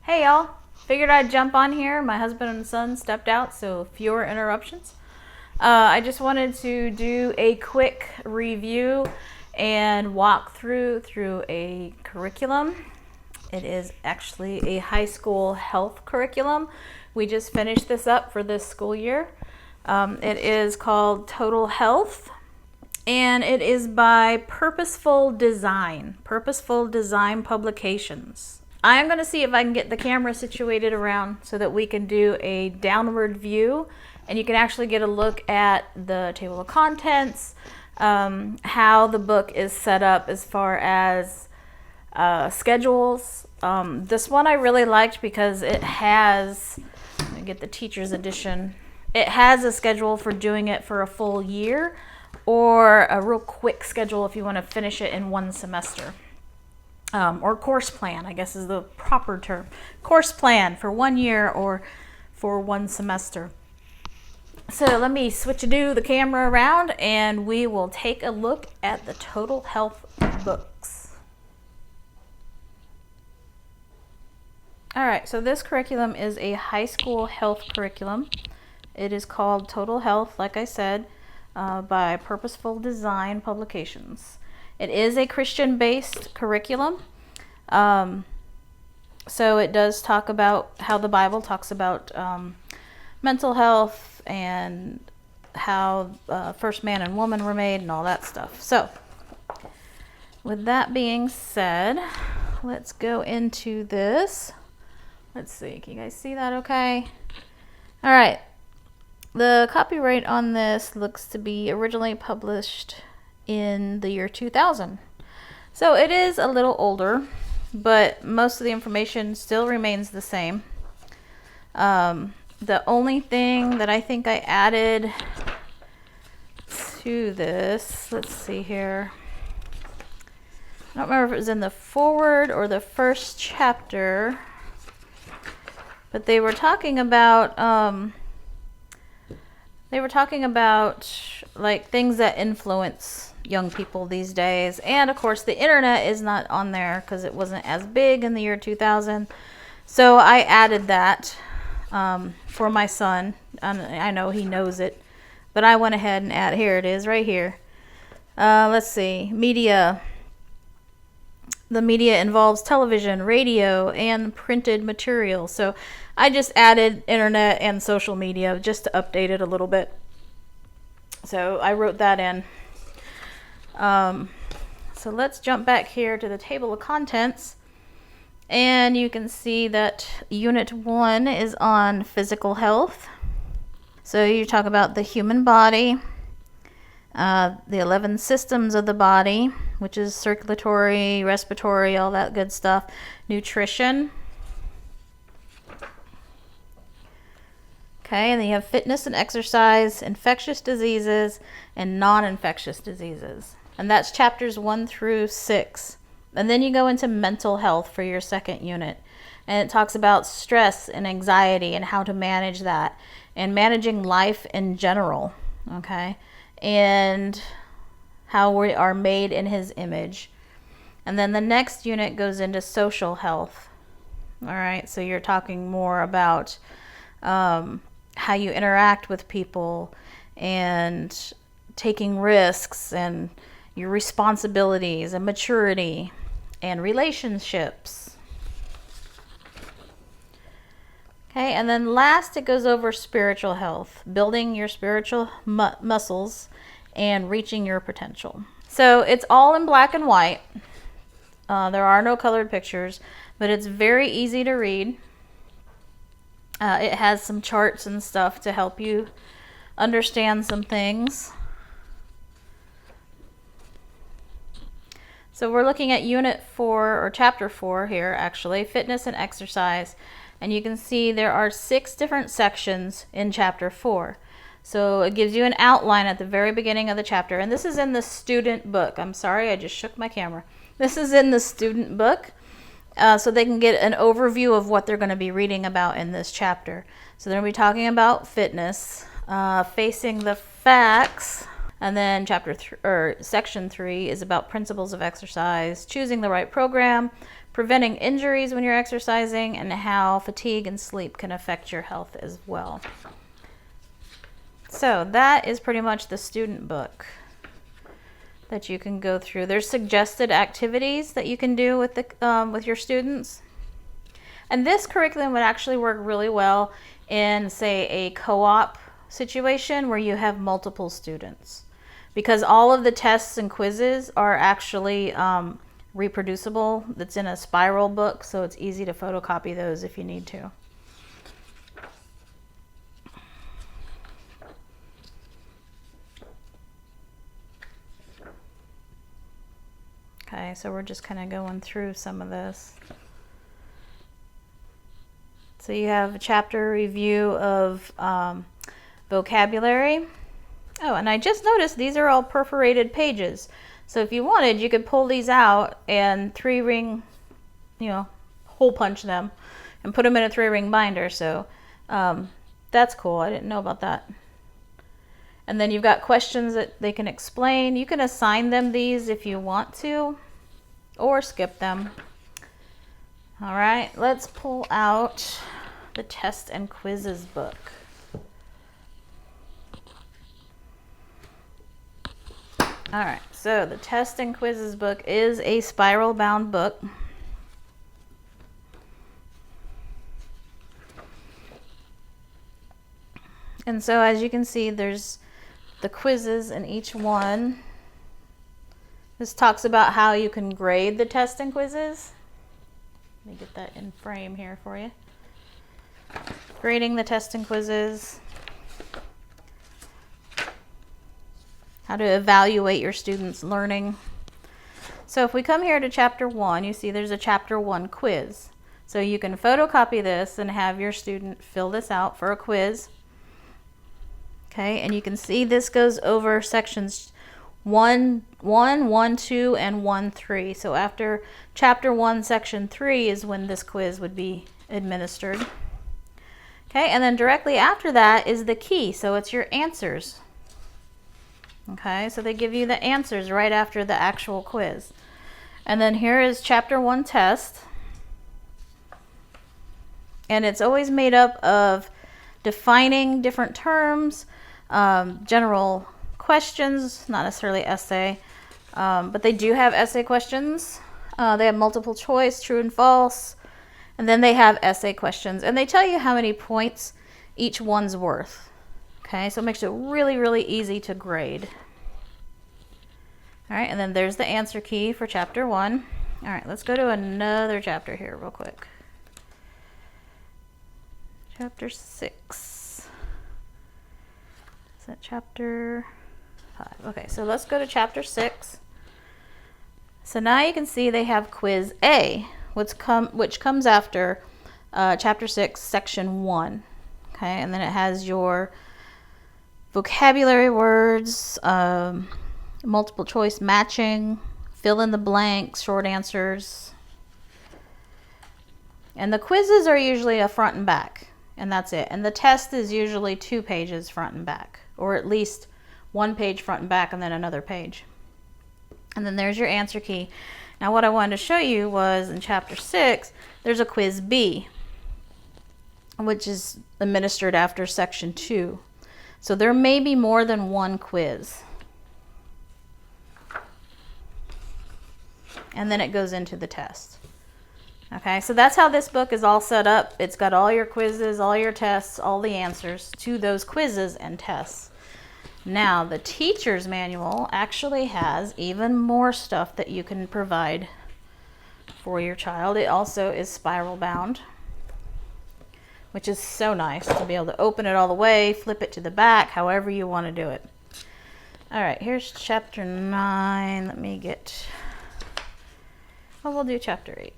Hey y'all, figured I'd jump on here. My husband and son stepped out, so fewer interruptions. I just wanted to do a quick review and walk through a curriculum. It is actually a high school health curriculum. We just finished this up for this school year. It is called Total Health, and it is by Purposeful Design Publications. I'm going to see if I can get the camera situated around so that we can do a downward view and you can actually get a look at the table of contents, how the book is set up as far as schedules. This one I really liked because it has, let me get the teacher's edition, it has a schedule for doing it for a full year or a real quick schedule if you want to finish it in one semester. Or course plan, I guess is the proper term. Course plan for 1 year or for one semester. So let me the camera around and we will take a look at the Total Health books. All right, so this curriculum is a high school health curriculum. It is called Total Health, like I said, by Purposeful Design Publications. It is a Christian-based curriculum. So it does talk about how the Bible talks about mental health and how first man and woman were made and all that stuff. So with that being said, let's go into this. Let's see, can you guys see that okay? All right. The copyright on this looks to be originally published in the year 2000. So it is a little older, but most of the information still remains the same. The only thing that I think I added to this, let's see here. I don't remember if it was in the foreword or the first chapter, but they were talking about like things that influence young people these days. And of course the internet is not on there because it wasn't as big in the year 2000. So I added that for my son. I know he knows it, but I went ahead and added, here it is right here. Let's see, media. The media involves television, radio, and printed material. So I just added internet and social media just to update it a little bit. So I wrote that in. So let's jump back here to the table of contents. And you can see that Unit 1 is on physical health. So you talk about the human body, the 11 systems of the body, which is circulatory, respiratory, all that good stuff. Nutrition. Okay, and then you have fitness and exercise, infectious diseases, and non-infectious diseases. And that's chapters 1 through 6. And then you go into mental health for your second unit. And it talks about stress and anxiety and how to manage that. And managing life in general. Okay, and how we are made in his image. And then the next unit goes into social health. All right, so you're talking more about how you interact with people and taking risks and your responsibilities and maturity and relationships. Okay, and then last it goes over spiritual health, building your spiritual muscles and reaching your potential. So it's all in black and white. There are no colored pictures, but it's very easy to read. It has some charts and stuff to help you understand some things. So we're looking at Unit 4, or Chapter 4 here actually, fitness and exercise. And you can see there are 6 different sections in Chapter 4. So it gives you an outline at the very beginning of the chapter. And this is in the student book. I'm sorry, I just shook my camera. This is in the student book. So they can get an overview of what they're going to be reading about in this chapter. So they're going to be talking about fitness, facing the facts, and then Section 3 is about principles of exercise, choosing the right program, preventing injuries when you're exercising, and how fatigue and sleep can affect your health as well. So that is pretty much the student book that you can go through. There's suggested activities that you can do with with your students. And this curriculum would actually work really well in, say, a co-op situation where you have multiple students, because all of the tests and quizzes are actually reproducible. That's in a spiral book, so it's easy to photocopy those if you need to. Okay, so we're just kind of going through some of this. So you have a chapter review of vocabulary. Oh, and I just noticed these are all perforated pages. So if you wanted, you could pull these out and 3-ring, hole punch them and put them in a 3-ring binder. So that's cool. I didn't know about that. And then you've got questions that they can explain. You can assign them these if you want to, or skip them. All right, let's pull out the test and quizzes book. All right, so the test and quizzes book is a spiral bound book. And so as you can see, there's the quizzes in each one. This talks about how you can grade the test and quizzes. Let me get that in frame here for you. Grading the test and quizzes. How to evaluate your students' learning. So if we come here to chapter 1, you see there's a chapter 1 quiz. So you can photocopy this and have your student fill this out for a quiz. Okay, and you can see this goes over sections 1, 2, and 1, 3. So after chapter 1, section 3 is when this quiz would be administered. Okay, and then directly after that is the key. So it's your answers. Okay, so they give you the answers right after the actual quiz. And then here is chapter 1 test. And it's always made up of defining different terms, general questions, not necessarily essay, but they do have essay questions. They have multiple choice, true and false, and then they have essay questions. And they tell you how many points each one's worth. Okay, so it makes it really, really easy to grade. All right, and then there's the answer key for chapter 1. All right, let's go to another chapter here real quick. Chapter 6. Is that chapter 5? Okay, so let's go to chapter 6. So now you can see they have quiz A, which comes after chapter 6, section 1. Okay, and then it has your vocabulary words, multiple choice matching, fill in the blanks, short answers. And the quizzes are usually a front and back, and that's it. And the test is usually 2 pages front and back, or at least 1 page front and back and then another page. And then there's your answer key. Now what I wanted to show you was in chapter 6, there's a quiz B, which is administered after section 2. So there may be more than 1 quiz. And then it goes into the test. Okay, so that's how this book is all set up. It's got all your quizzes, all your tests, all the answers to those quizzes and tests. Now, the teacher's manual actually has even more stuff that you can provide for your child. It also is spiral bound, which is so nice to be able to open it all the way, flip it to the back, however you want to do it. All right, here's chapter 9. Let me get... Well, we'll do chapter 8.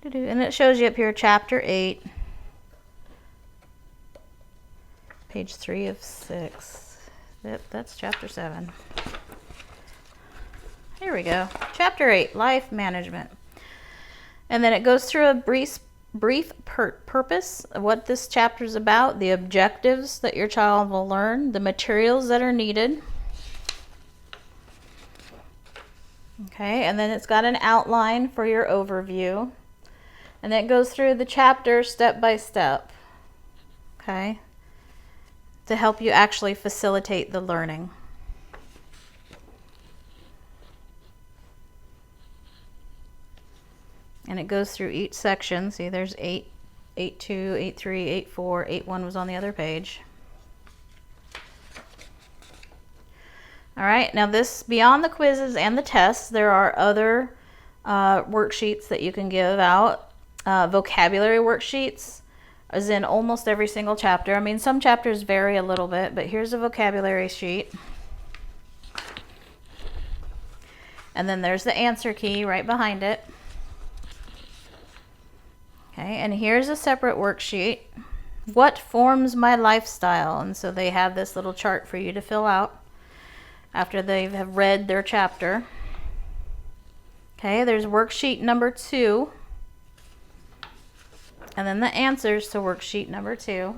And it shows you up here, chapter 8, page 3 of 6. Yep, that's chapter 7. Here we go. Chapter 8, life management. And then it goes through a brief purpose of what this chapter is about, the objectives that your child will learn, the materials that are needed. Okay, and then it's got an outline for your overview. And then it goes through the chapter step by step. Okay, to help you actually facilitate the learning. And it goes through each section. See, there's 8, 8.2, 8.3, 8.4, 8.1 was on the other page. All right, now this, beyond the quizzes and the tests, there are other worksheets that you can give out. Vocabulary worksheets is in almost every single chapter. I mean, some chapters vary a little bit, but here's a vocabulary sheet. And then there's the answer key right behind it. Okay, and here's a separate worksheet. What forms my lifestyle? And so they have this little chart for you to fill out after they have read their chapter. Okay, there's worksheet number 2. And then the answers to worksheet number 2.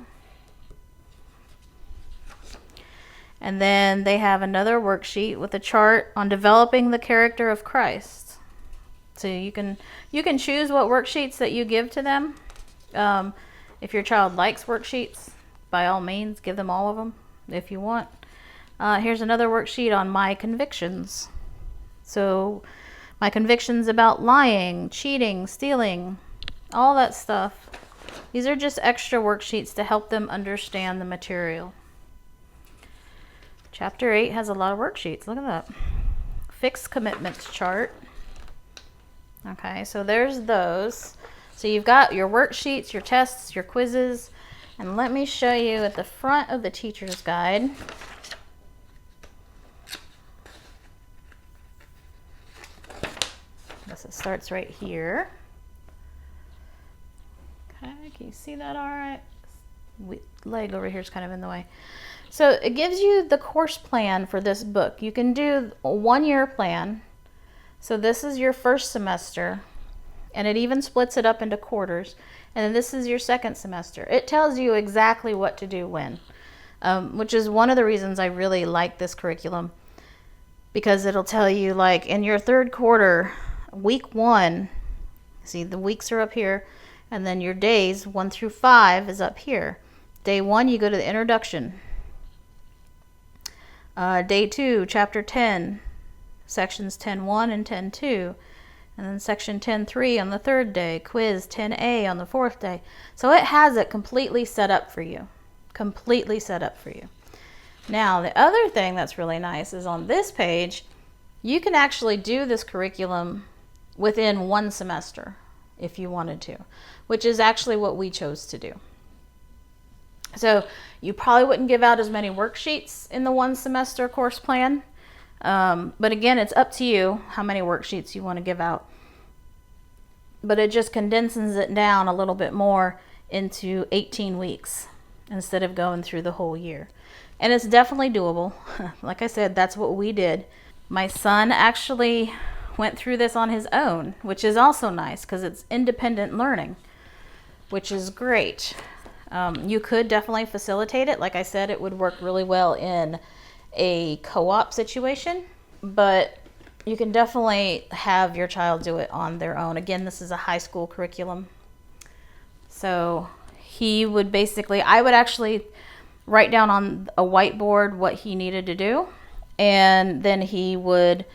And then they have another worksheet with a chart on developing the character of Christ. So you can choose what worksheets that you give to them. If your child likes worksheets, by all means, give them all of them if you want. Here's another worksheet on my convictions. So my convictions about lying, cheating, stealing, all that stuff. These are just extra worksheets to help them understand the material. Chapter 8 has a lot of worksheets. Look at that. Fixed commitments chart. Okay, so there's those. So you've got your worksheets, your tests, your quizzes, and let me show you at the front of the teacher's guide. This it starts right here. Okay, can you see that all right? Leg over here is kind of in the way. So it gives you the course plan for this book. You can do a 1-year plan. So this is your first semester, and it even splits it up into quarters. And then this is your second semester. It tells you exactly what to do when, which is one of the reasons I really like this curriculum, because it'll tell you, like, in your third quarter, week 1, see the weeks are up here, and then your days 1 through 5 is up here. Day 1, you go to the introduction. Day 2, chapter 10. Sections 10.1 and 10.2, and then section 10.3 on the 3rd day, quiz 10A on the 4th day. So it has it completely set up for you. Completely set up for you. Now, the other thing that's really nice is on this page, you can actually do this curriculum within 1 semester if you wanted to, which is actually what we chose to do. So you probably wouldn't give out as many worksheets in the 1 semester course plan. But again, it's up to you how many worksheets you want to give out. But it just condenses it down a little bit more into 18 weeks instead of going through the whole year. And it's definitely doable. Like I said, that's what we did. My son actually went through this on his own, which is also nice because it's independent learning, which is great. You could definitely facilitate it. Like I said, it would work really well in a co-op situation, but you can definitely have your child do it on their own. Again, this is a high school curriculum. So he would basically, I would actually write down on a whiteboard what he needed to do, and then he would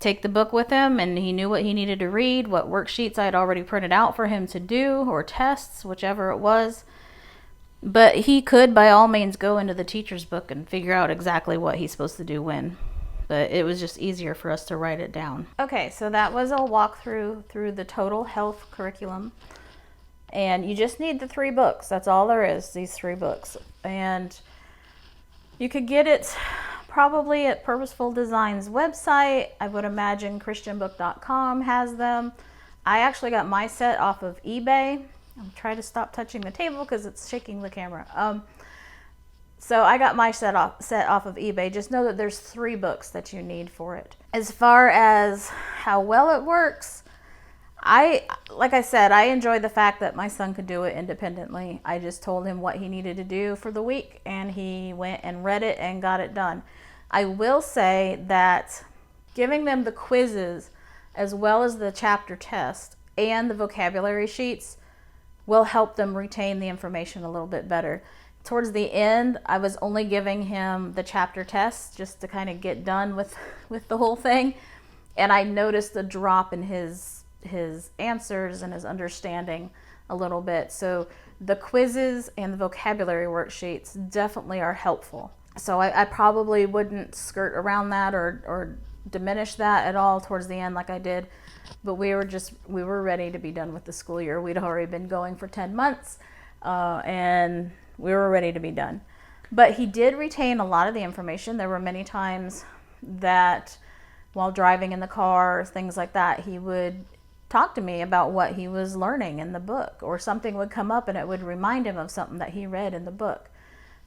take the book with him, and he knew what he needed to read, what worksheets I had already printed out for him to do, or tests, whichever it was. But he could, by all means, go into the teacher's book and figure out exactly what he's supposed to do when. But it was just easier for us to write it down. Okay, so that was a walkthrough through the total health curriculum. And you just need the 3 books. That's all there is, these 3 books. And you could get it probably at Purposeful Design's website. I would imagine christianbook.com has them. I actually got my set off of eBay. I'm trying to stop touching the table because it's shaking the camera. So I got my set off of eBay. Just know that there's 3 books that you need for it. As far as how well it works, like I said, I enjoyed the fact that my son could do it independently. I just told him what he needed to do for the week, and he went and read it and got it done. I will say that giving them the quizzes as well as the chapter test and the vocabulary sheets will help them retain the information a little bit better. Towards the end, I was only giving him the chapter test just to kind of get done with the whole thing. And I noticed a drop in his answers and his understanding a little bit. So the quizzes and the vocabulary worksheets definitely are helpful. So I probably wouldn't skirt around that or diminish that at all towards the end like I did. But we were ready to be done with the school year. We'd already been going for 10 months and we were ready to be done. But he did retain a lot of the information. There were many times that while driving in the car, things like that, he would talk to me about what he was learning in the book, or something would come up and it would remind him of something that he read in the book.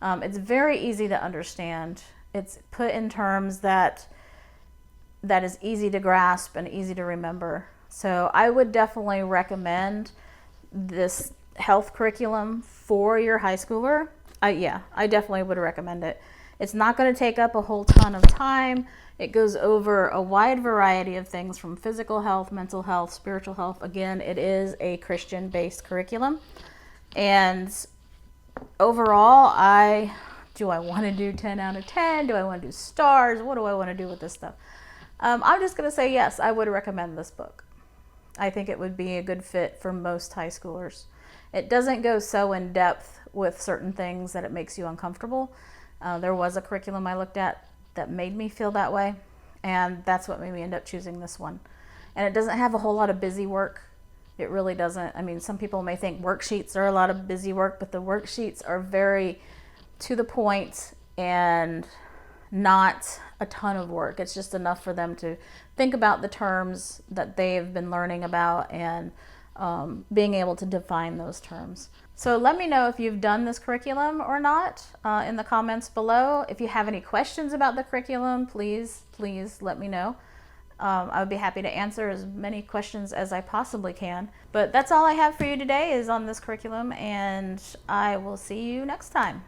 It's very easy to understand. It's put in terms that is easy to grasp and easy to remember. So I would definitely recommend this health curriculum for your high schooler. I definitely would recommend it. It's not going to take up a whole ton of time. It goes over a wide variety of things from physical health, mental health, spiritual health. Again, it is a Christian-based curriculum. And overall, do I want to do 10 out of 10? Do I want to do stars? What do I want to do with this stuff? I'm just going to say yes, I would recommend this book. I think it would be a good fit for most high schoolers. It doesn't go so in depth with certain things that it makes you uncomfortable. There was a curriculum I looked at that made me feel that way, and that's what made me end up choosing this one. And it doesn't have a whole lot of busy work. It really doesn't. I mean, some people may think worksheets are a lot of busy work, but the worksheets are very to the point and not a ton of work. It's just enough for them to think about the terms that they've been learning about and being able to define those terms. So let me know if you've done this curriculum or not in the comments below. If you have any questions about the curriculum, please let me know. I would be happy to answer as many questions as I possibly can. But that's all I have for you today is on this curriculum, and I will see you next time.